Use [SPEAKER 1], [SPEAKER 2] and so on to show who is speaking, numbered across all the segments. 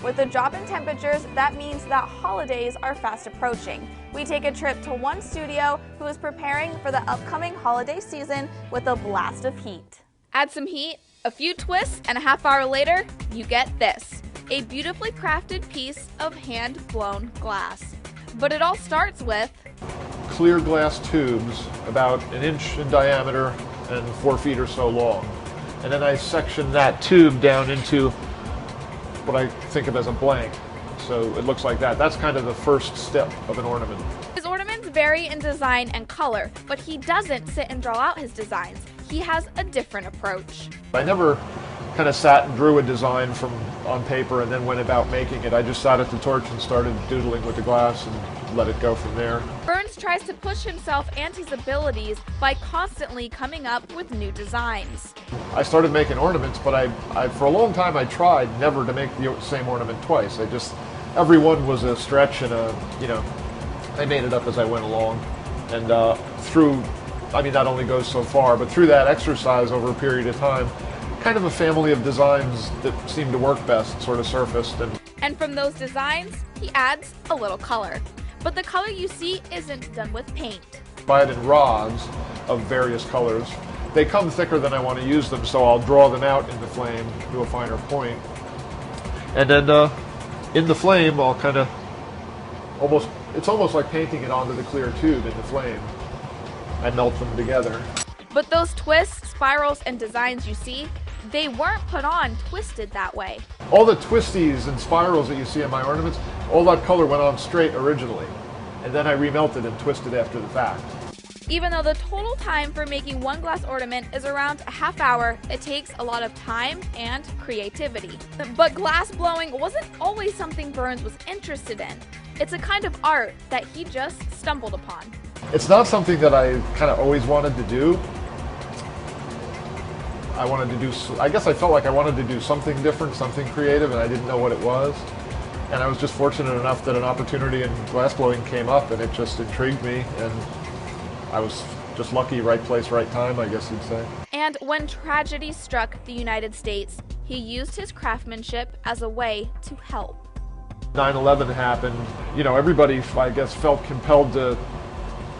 [SPEAKER 1] With the drop in temperatures, that means that holidays are fast approaching. We take a trip to one studio who is preparing for the upcoming holiday season with a blast of heat. Add some heat, a few twists, and a half hour later, you get this. A beautifully crafted piece of hand-blown glass. But it all starts with
[SPEAKER 2] clear glass tubes about 1 inch in diameter and 4 feet or so long. And then I section that tube down into what I think of as a blank. So it looks like that. That's kind of the first step of an ornament.
[SPEAKER 1] His ornaments vary in design and color, but he doesn't sit and draw out his designs. He has a different approach.
[SPEAKER 2] I never kind of sat and drew a design on paper and then went about making it. I just sat at the torch and started doodling with the glass and let it go from there.
[SPEAKER 1] Brynes tries to push himself and his abilities by constantly coming up with new designs.
[SPEAKER 2] I started making ornaments, but I for a long time I tried never to make the same ornament twice. Every one was a stretch and I made it up as I went along. And that only goes so far, but through that exercise over a period of time, kind of a family of designs that seemed to work best sort of surfaced.
[SPEAKER 1] And from those designs, he adds a little color. But the color you see isn't done with paint.
[SPEAKER 2] Buy it in rods of various colors. They come thicker than I want to use them, so I'll draw them out in the flame to a finer point. And then in the flame, I'll kind of it's almost like painting it onto the clear tube in the flame. I melt them together.
[SPEAKER 1] But those twists, spirals, and designs you see, they weren't put on twisted that way.
[SPEAKER 2] All the twisties and spirals that you see in my ornaments, all that color went on straight originally, and then I remelted and twisted after the fact.
[SPEAKER 1] Even though the total time for making one glass ornament is around a half hour, it takes a lot of time and creativity. But glass blowing wasn't always something Brynes was interested in. It's a kind of art that he just stumbled upon.
[SPEAKER 2] It's not something that I kind of always wanted to do. I guess I felt like I wanted to do something different, something creative, and I didn't know what it was. And I was just fortunate enough that an opportunity in glassblowing came up, and it just intrigued me, and I was just lucky, right place, right time, I guess you'd say.
[SPEAKER 1] And when tragedy struck the United States, he used his craftsmanship as a way to help.
[SPEAKER 2] 9/11 happened. Everybody, I guess, felt compelled to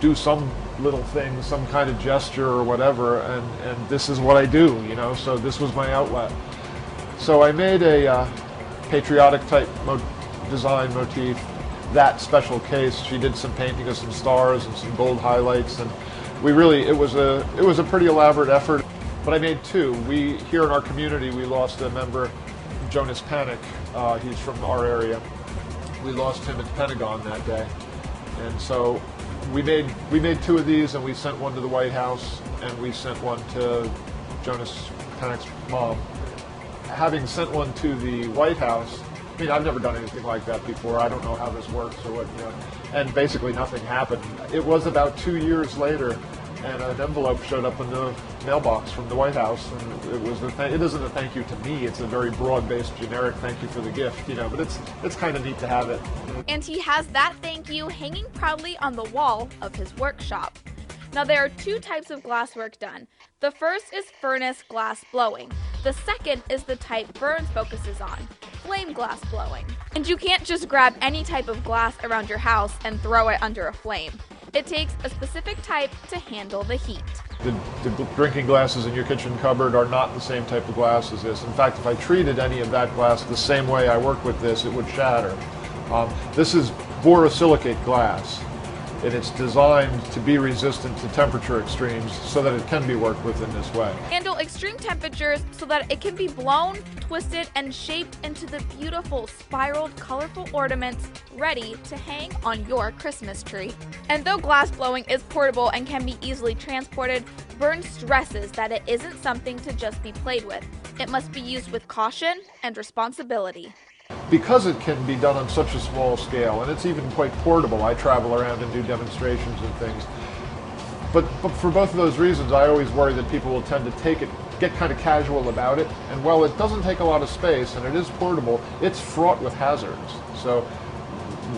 [SPEAKER 2] do some little thing, some kind of gesture or whatever, and this is what I do, so this was my outlet. So I made a patriotic type design motif, that special case. She did some painting of some stars and some gold highlights, and it was a pretty elaborate effort, but I made two. Here in our community, we lost a member, Jonas Panic. He's from our area. We lost him at the Pentagon that day, and so we made two of these, and we sent one to the White House, and we sent one to Jonas Panic's mom. Having sent one to the White House, I've never done anything like that before. I don't know how this works or what, and basically nothing happened. It was about 2 years later, and an envelope showed up in the mailbox from the White House, and it isn't a thank you to me. It's a very broad-based, generic thank you for the gift, but it's kind of neat to have it.
[SPEAKER 1] And he has that thank you hanging proudly on the wall of his workshop. Now, there are two types of glasswork done. The first is furnace glass blowing. The second is the type Brynes focuses on, flame glass blowing. And you can't just grab any type of glass around your house and throw it under a flame. It takes a specific type to handle the heat.
[SPEAKER 2] The drinking glasses in your kitchen cupboard are not the same type of glass as this. In fact, if I treated any of that glass the same way I work with this, it would shatter. This is borosilicate glass, and it's designed to be resistant to temperature extremes so that it can be worked with in this way.
[SPEAKER 1] Handle extreme temperatures so that it can be blown, twisted, and shaped into the beautiful spiraled, colorful ornaments ready to hang on your Christmas tree. And though glass blowing is portable and can be easily transported, Brynes stresses that it isn't something to just be played with. It must be used with caution and responsibility.
[SPEAKER 2] Because it can be done on such a small scale, and it's even quite portable, I travel around and do demonstrations and things. But for both of those reasons, I always worry that people will tend to get kind of casual about it. And while it doesn't take a lot of space and it is portable, it's fraught with hazards. So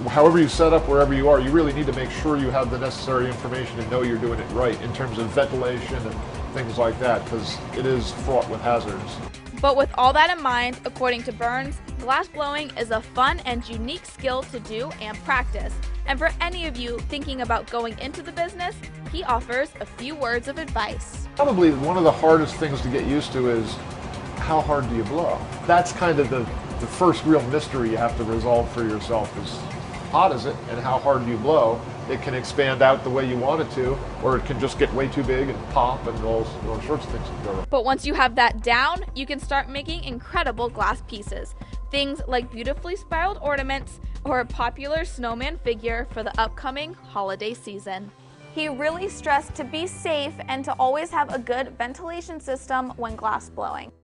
[SPEAKER 2] however you set up wherever you are, you really need to make sure you have the necessary information and know you're doing it right in terms of ventilation and things like that, because it is fraught with hazards.
[SPEAKER 1] But with all that in mind, according to Brynes, glass blowing is a fun and unique skill to do and practice. And for any of you thinking about going into the business, he offers a few words of advice.
[SPEAKER 2] Probably one of the hardest things to get used to is how hard do you blow? That's kind of the first real mystery you have to resolve for yourself is how hot is it and how hard do you blow? It can expand out the way you want it to, or it can just get way too big and pop and all sorts of things can go wrong.
[SPEAKER 1] But once you have that down, you can start making incredible glass pieces. Things like beautifully spiraled ornaments or a popular snowman figure for the upcoming holiday season. He really stressed to be safe and to always have a good ventilation system when glass blowing.